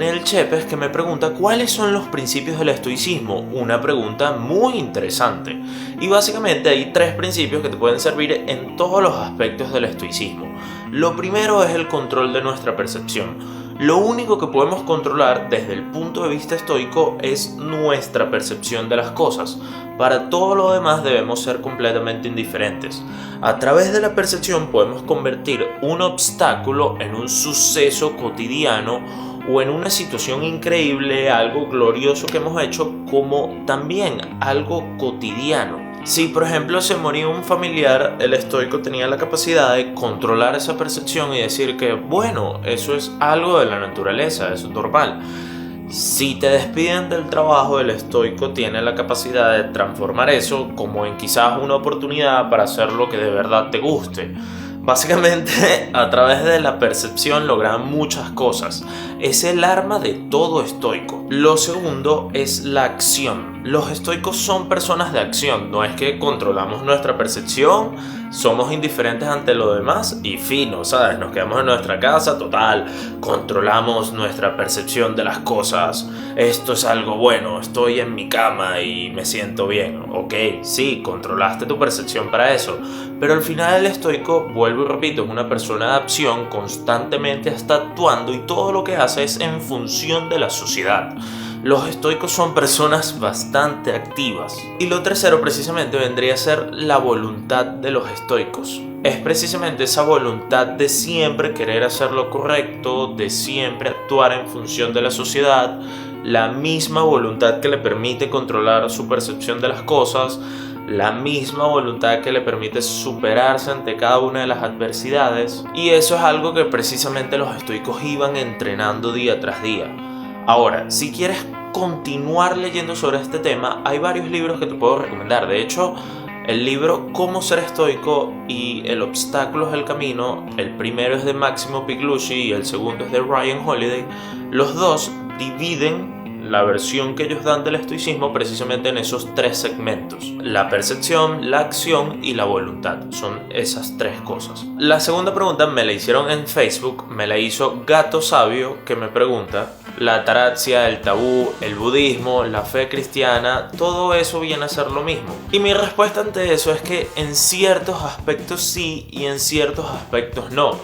El Chepes, que me pregunta cuáles son los principios del estoicismo, una pregunta muy interesante. Y básicamente hay tres principios que te pueden servir en todos los aspectos del estoicismo. Lo primero es el control de nuestra percepción. Lo único que podemos controlar desde el punto de vista estoico es nuestra percepción de las cosas. Para todo lo demás debemos ser completamente indiferentes. A través de la percepción podemos convertir un obstáculo en un suceso cotidiano o en una situación increíble, algo glorioso que hemos hecho, como también algo cotidiano. Si por ejemplo se moría un familiar, el estoico tenía la capacidad de controlar esa percepción y decir que bueno, eso es algo de la naturaleza, eso es normal. Si te despiden del trabajo, el estoico tiene la capacidad de transformar eso como en quizás una oportunidad para hacer lo que de verdad te guste. Básicamente, a través de la percepción logran muchas cosas. Es el arma de todo estoico. Lo segundo es la acción. Los estoicos son personas de acción. No es que controlamos nuestra percepción, somos indiferentes ante lo demás y fino, ¿sabes? Nos quedamos en nuestra casa, total, controlamos nuestra percepción de las cosas. Esto es algo bueno, estoy en mi cama y me siento bien. Ok, sí, controlaste tu percepción para eso. Pero al final el estoico, vuelvo y repito, es una persona de acción, constantemente está actuando y todo lo que hace es en función de la sociedad. Los estoicos son personas bastante activas. Y lo tercero precisamente vendría a ser la voluntad de los estoicos. Es precisamente esa voluntad de siempre querer hacer lo correcto, de siempre actuar en función de la sociedad, la misma voluntad que le permite controlar su percepción de las cosas, la misma voluntad que le permite superarse ante cada una de las adversidades, y eso es algo que precisamente los estoicos iban entrenando día tras día. Ahora, si quieres continuar leyendo sobre este tema, hay varios libros que te puedo recomendar. De hecho, el libro Cómo ser estoico y El obstáculo es el camino, el primero es de Máximo Piglucci y el segundo es de Ryan Holiday. Los dos dividen la versión que ellos dan del estoicismo precisamente en esos tres segmentos: la percepción, la acción y la voluntad. Son esas tres cosas. La segunda pregunta me la hicieron en Facebook, me la hizo Gato Sabio, que me pregunta: la ataraxia, el tabú, el budismo, la fe cristiana, todo eso viene a ser lo mismo. Y mi respuesta ante eso es que en ciertos aspectos sí y en ciertos aspectos no.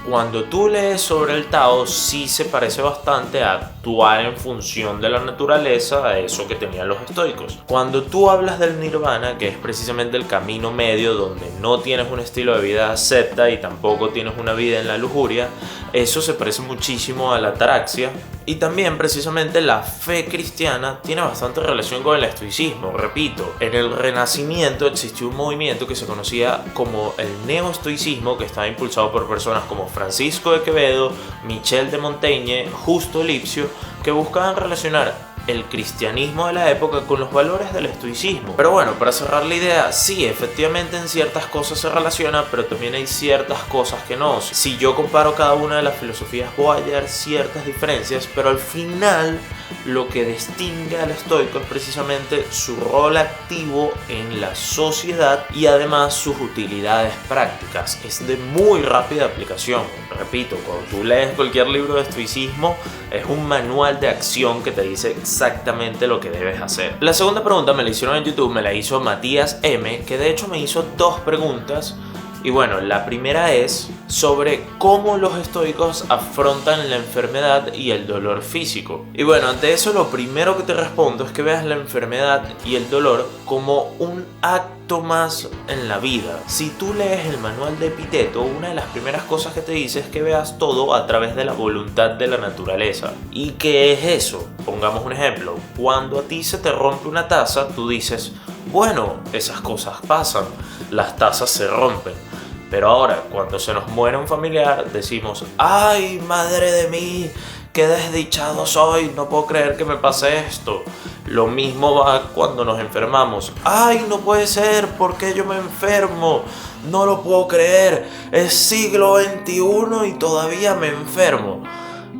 Cuando tú lees sobre el Tao, sí se parece bastante a actuar en función de la naturaleza, a eso que tenían los estoicos. Cuando tú hablas del nirvana, que es precisamente el camino medio donde no tienes un estilo de vida asceta y tampoco tienes una vida en la lujuria, eso se parece muchísimo a la ataraxia. Y también precisamente la fe cristiana tiene bastante relación con el estoicismo. Repito, en el Renacimiento existió un movimiento que se conocía como el neoestoicismo, que estaba impulsado por personas como Francisco de Quevedo, Michel de Montaigne, Justo Lipsio, que buscaban relacionar el cristianismo de la época con los valores del estoicismo. Pero bueno, para cerrar la idea, sí, efectivamente en ciertas cosas se relaciona, pero también hay ciertas cosas que no. Si yo comparo cada una de las filosofías, voy a hallar ciertas diferencias, pero al final lo que distingue al estoico es precisamente su rol activo en la sociedad y además sus utilidades prácticas. Es de muy rápida aplicación. Repito, cuando tú lees cualquier libro de estoicismo, es un manual de acción que te dice exactamente lo que debes hacer. La segunda pregunta me la hicieron en YouTube, me la hizo Matías M, que de hecho me hizo dos preguntas. Y bueno, la primera es sobre cómo los estoicos afrontan la enfermedad y el dolor físico. Y bueno, ante eso lo primero que te respondo es que veas la enfermedad y el dolor como un acto más en la vida. Si tú lees el manual de Epicteto, una de las primeras cosas que te dice es que veas todo a través de la voluntad de la naturaleza. ¿Y qué es eso? Pongamos un ejemplo. Cuando a ti se te rompe una taza, tú dices: bueno, esas cosas pasan, las tazas se rompen. Pero ahora, cuando se nos muere un familiar, decimos: ¡ay, madre de mí! ¡Qué desdichado soy! No puedo creer que me pase esto. Lo mismo va cuando nos enfermamos. ¡Ay, no puede ser! ¿Por qué yo me enfermo? No lo puedo creer. Es siglo XXI y todavía me enfermo.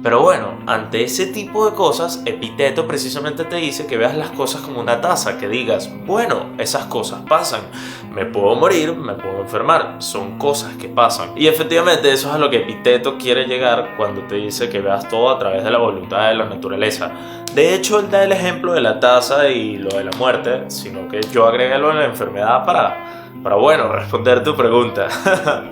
Pero bueno, ante ese tipo de cosas, Epicteto precisamente te dice que veas las cosas como una taza, que digas, bueno, esas cosas pasan, me puedo morir, me puedo enfermar, son cosas que pasan. Y efectivamente eso es a lo que Epicteto quiere llegar cuando te dice que veas todo a través de la voluntad de la naturaleza. De hecho, él da el ejemplo de la taza y lo de la muerte, sino que yo agregué lo de la enfermedad para bueno, responder tu pregunta.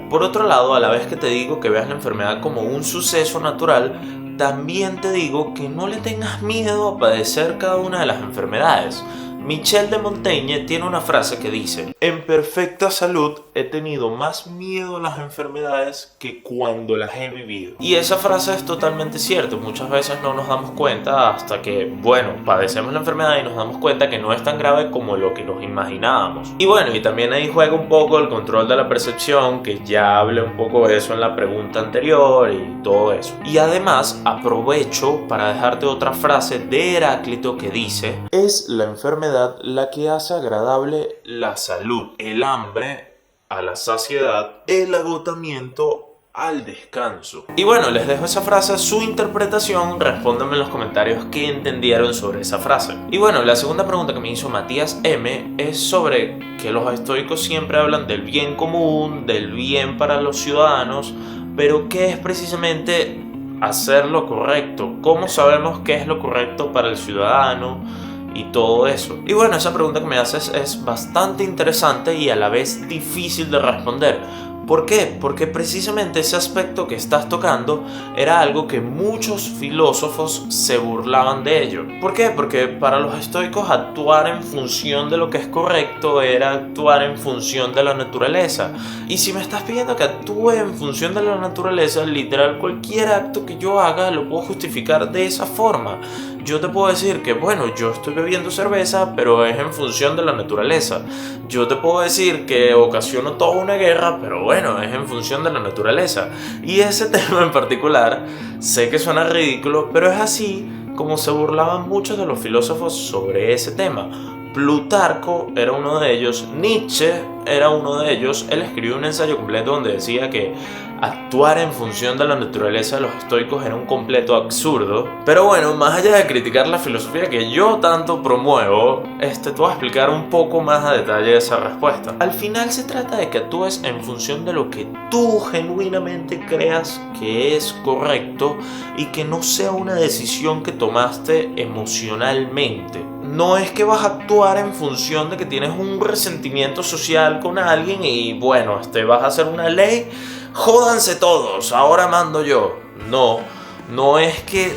Por otro lado, a la vez que te digo que veas la enfermedad como un suceso natural, también te digo que no le tengas miedo a padecer cada una de las enfermedades. Michel de Montaigne tiene una frase que dice: en perfecta salud he tenido más miedo a las enfermedades que cuando las he vivido. Y esa frase es totalmente cierta. Muchas veces no nos damos cuenta hasta que, bueno, padecemos la enfermedad y nos damos cuenta que no es tan grave como lo que nos imaginábamos. Y bueno, y también ahí juega un poco el control de la percepción, que ya hablé un poco de eso en la pregunta anterior y todo eso. Y además aprovecho para dejarte otra frase de Heráclito que dice: es la enfermedad la que hace agradable la salud, el hambre a la saciedad, el agotamiento al descanso. Y bueno, les dejo esa frase a su interpretación. Respóndanme en los comentarios qué entendieron sobre esa frase. Y bueno, la segunda pregunta que me hizo Matías M es sobre que los estoicos siempre hablan del bien común, del bien para los ciudadanos, pero ¿qué es precisamente hacer lo correcto? ¿Cómo sabemos qué es lo correcto para el ciudadano? Y todo eso. Y bueno, esa pregunta que me haces es bastante interesante y a la vez difícil de responder. ¿Por qué? Porque precisamente ese aspecto que estás tocando era algo que muchos filósofos se burlaban de ello. ¿Por qué? Porque para los estoicos actuar en función de lo que es correcto era actuar en función de la naturaleza. Y si me estás pidiendo que actúe en función de la naturaleza, literal cualquier acto que yo haga lo puedo justificar de esa forma. Yo te puedo decir que, bueno, yo estoy bebiendo cerveza, pero es en función de la naturaleza. Yo te puedo decir que ocasiono toda una guerra, pero bueno, es en función de la naturaleza. Y ese tema en particular, sé que suena ridículo, pero es así como se burlaban muchos de los filósofos sobre ese tema. Plutarco era uno de ellos, Nietzsche era uno de ellos. Él escribió un ensayo completo donde decía que actuar en función de la naturaleza de los estoicos era un completo absurdo. Pero bueno, más allá de criticar la filosofía que yo tanto promuevo, te voy a explicar un poco más a detalle esa respuesta. Al final se trata de que actúes en función de lo que tú genuinamente creas que es correcto y que no sea una decisión que tomaste emocionalmente. No es que vas a actuar en función de que tienes un resentimiento social con alguien y bueno, vas a hacer una ley, jódanse todos, ahora mando yo. No es que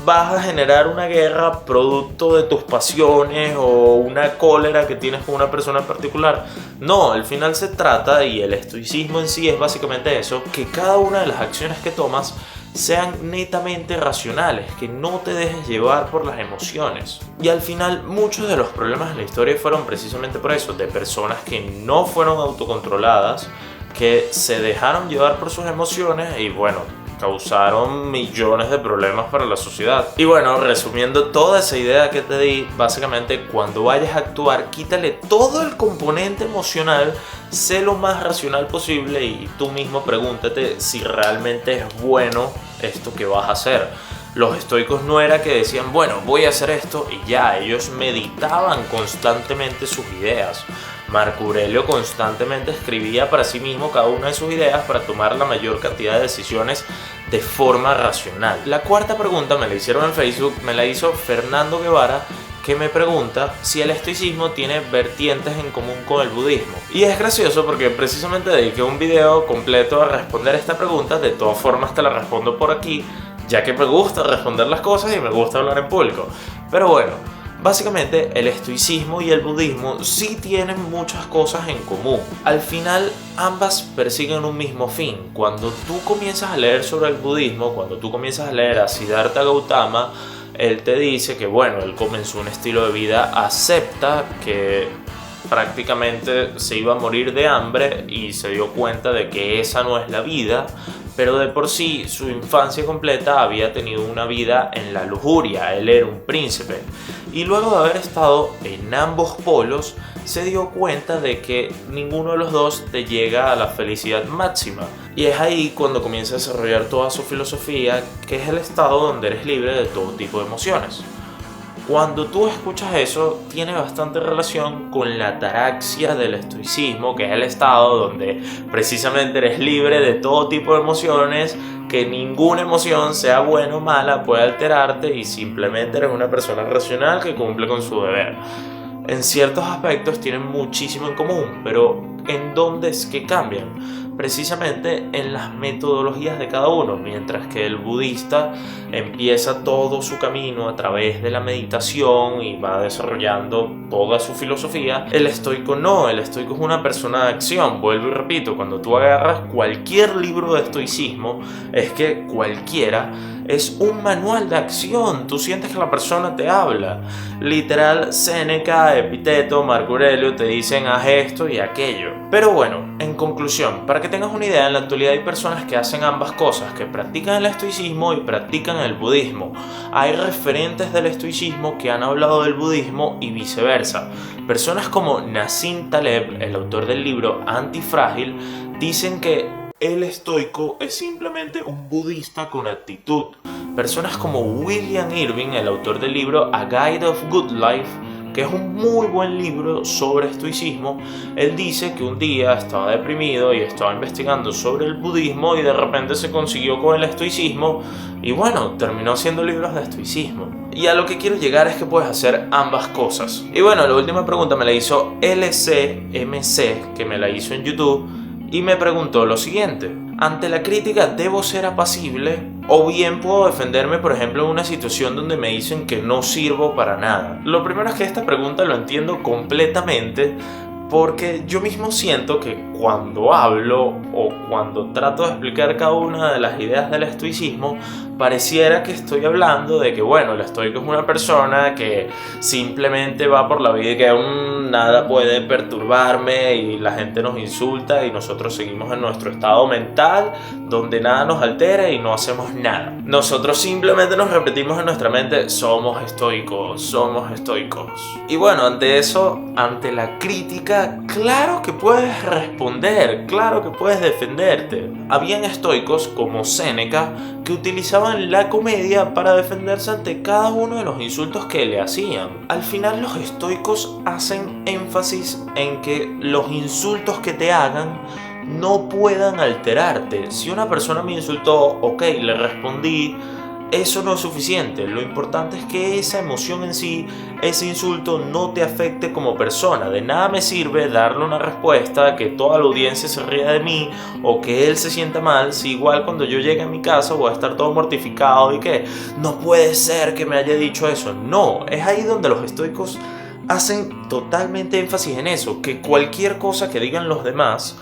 vas a generar una guerra producto de tus pasiones o una cólera que tienes con una persona en particular. No, al final se trata, y el estoicismo en sí es básicamente eso, que cada una de las acciones que tomas sean netamente racionales, que no te dejes llevar por las emociones. Y al final muchos de los problemas de la historia fueron precisamente por eso, de personas que no fueron autocontroladas, que se dejaron llevar por sus emociones y bueno, causaron millones de problemas para la sociedad. Y bueno, resumiendo toda esa idea que te di, básicamente cuando vayas a actuar, quítale todo el componente emocional, sé lo más racional posible y tú mismo pregúntate si realmente es bueno esto que vas a hacer. Los estoicos no era que decían, bueno, voy a hacer esto y ya, ellos meditaban constantemente sus ideas. Marco Aurelio constantemente escribía para sí mismo cada una de sus ideas para tomar la mayor cantidad de decisiones de forma racional. La cuarta pregunta me la hicieron en Facebook, me la hizo Fernando Guevara, que me pregunta si el estoicismo tiene vertientes en común con el budismo. Y es gracioso porque precisamente dediqué un video completo a responder esta pregunta. De todas formas te la respondo por aquí, ya que me gusta responder las cosas y me gusta hablar en público. Pero bueno, básicamente el estoicismo y el budismo sí tienen muchas cosas en común. Al final ambas persiguen un mismo fin. Cuando tú comienzas a leer sobre el budismo, cuando tú comienzas a leer a Siddhartha Gautama, él te dice que bueno, él comenzó un estilo de vida, acepta que prácticamente se iba a morir de hambre y se dio cuenta de que esa no es la vida, pero de por sí su infancia completa había tenido una vida en la lujuria, él era un príncipe. Y luego de haber estado en ambos polos, se dio cuenta de que ninguno de los dos te llega a la felicidad máxima. Y es ahí cuando comienza a desarrollar toda su filosofía, que es el estado donde eres libre de todo tipo de emociones. Cuando tú escuchas eso, tiene bastante relación con la ataraxia del estoicismo, que es el estado donde precisamente eres libre de todo tipo de emociones, que ninguna emoción, sea buena o mala, puede alterarte y simplemente eres una persona racional que cumple con su deber. En ciertos aspectos tienen muchísimo en común, pero ¿en dónde es que cambian? Precisamente en las metodologías de cada uno. Mientras que el budista empieza todo su camino a través de la meditación y va desarrollando toda su filosofía, el estoico no, el estoico es una persona de acción. Vuelvo y repito, cuando tú agarras cualquier libro de estoicismo, es que cualquiera es un manual de acción. Tú sientes que la persona te habla. Literal, Séneca, Epicteto, Marco Aurelio te dicen haz esto y aquello. Pero bueno, en conclusión, para que tengas una idea, en la actualidad hay personas que hacen ambas cosas, que practican el estoicismo y practican el budismo. Hay referentes del estoicismo que han hablado del budismo y viceversa. Personas como Nassim Taleb, el autor del libro Antifrágil, dicen que el estoico es simplemente un budista con actitud. Personas como William Irving, el autor del libro A Guide of Good Life, que es un muy buen libro sobre estoicismo, él dice que un día estaba deprimido y estaba investigando sobre el budismo y de repente se consiguió con el estoicismo y bueno, terminó haciendo libros de estoicismo. Y a lo que quiero llegar es que puedes hacer ambas cosas. Y bueno, la última pregunta me la hizo LCMC, que me la hizo en YouTube, y me preguntó lo siguiente: ante la crítica, ¿debo ser apacible? ¿O bien puedo defenderme, por ejemplo, en una situación donde me dicen que no sirvo para nada? Lo primero es que esta pregunta lo entiendo completamente, porque yo mismo siento que cuando hablo o cuando trato de explicar cada una de las ideas del estoicismo, pareciera que estoy hablando de que, bueno, el estoico es una persona que simplemente va por la vida y que nada puede perturbarme y la gente nos insulta y nosotros seguimos en nuestro estado mental donde nada nos altera y no hacemos nada. Nosotros simplemente nos repetimos en nuestra mente: somos estoicos, somos estoicos. Y bueno, ante eso, ante la crítica, claro que puedes responder, claro que puedes defenderte. Habían estoicos como Séneca que utilizaban la comedia para defenderse ante cada uno de los insultos que le hacían. Al final, los estoicos hacen énfasis en que los insultos que te hagan no puedan alterarte. Si una persona me insultó, ok, le respondí, eso no es suficiente. Lo importante es que esa emoción en sí, ese insulto, no te afecte como persona. De nada me sirve darle una respuesta, que toda la audiencia se ría de mí o que él se sienta mal, si igual cuando yo llegue a mi casa voy a estar todo mortificado y que no puede ser que me haya dicho eso. No, es ahí donde los estoicos hacen totalmente énfasis en eso, que cualquier cosa que digan los demás,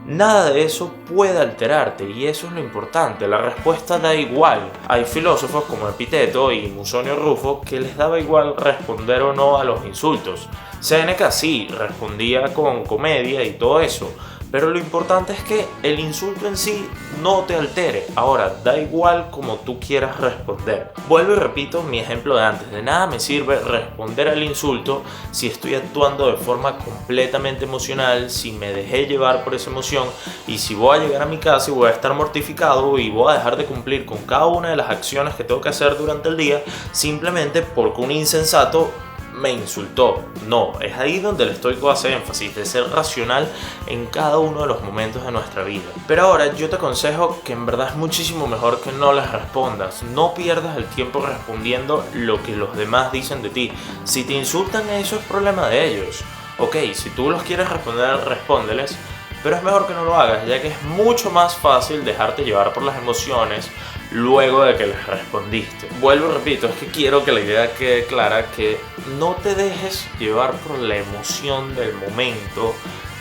nada de eso puede alterarte, y eso es lo importante. La respuesta da igual. Hay filósofos como Epicteto y Musonio Rufo que les daba igual responder o no a los insultos. Séneca sí, respondía con comedia y todo eso, pero lo importante es que el insulto en sí no te altere. Ahora, da igual como tú quieras responder. Vuelvo y repito mi ejemplo de antes. De nada me sirve responder al insulto si estoy actuando de forma completamente emocional, si me dejé llevar por esa emoción, y si voy a llegar a mi casa y voy a estar mortificado y voy a dejar de cumplir con cada una de las acciones que tengo que hacer durante el día simplemente porque un insensato me insultó. No, es ahí donde el estoico hace énfasis de ser racional en cada uno de los momentos de nuestra vida. Pero ahora yo te aconsejo que en verdad es muchísimo mejor que no les respondas. No pierdas el tiempo respondiendo lo que los demás dicen de ti. Si te insultan, eso es problema de ellos. Ok, si tú los quieres responder, respóndeles, pero es mejor que no lo hagas, ya que es mucho más fácil dejarte llevar por las emociones luego de que les respondiste. Vuelvo y repito, es que quiero que la idea quede clara, que no te dejes llevar por la emoción del momento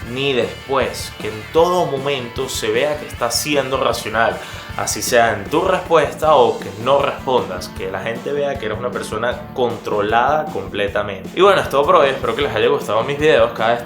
ni después, que en todo momento se vea que estás siendo racional, así sea en tu respuesta o que no respondas, que la gente vea que eres una persona controlada completamente. Y bueno, es todo por hoy, espero que les haya gustado mis videos. Cada vez